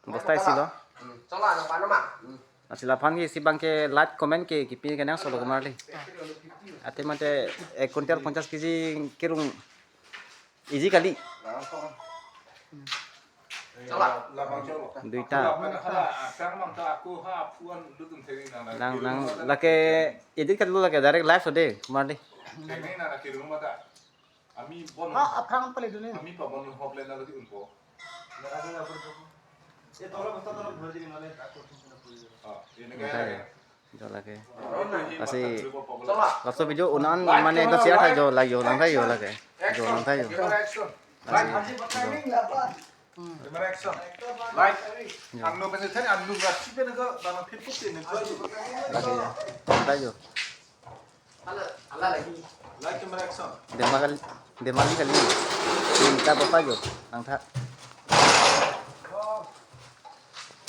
Basta isi lo. Silapan ki si bangke like comment ke kipi kenang solo kemari. Ate mate 1 kuintal 50 kg kirung easy kali. Duita. Nang lake edit kan lo lake direct live sode kemari. Apang pale dulu. Jo lake. Pasti waktu video unan mane itu siapa jo lagi jo lang thayo lake. Jo lang thayo. Like, anu penelitian anu berarti benar dalam Facebook ini. Lake lang thayo. Like kamera action. Demali kali. Minta apa jo lang tha.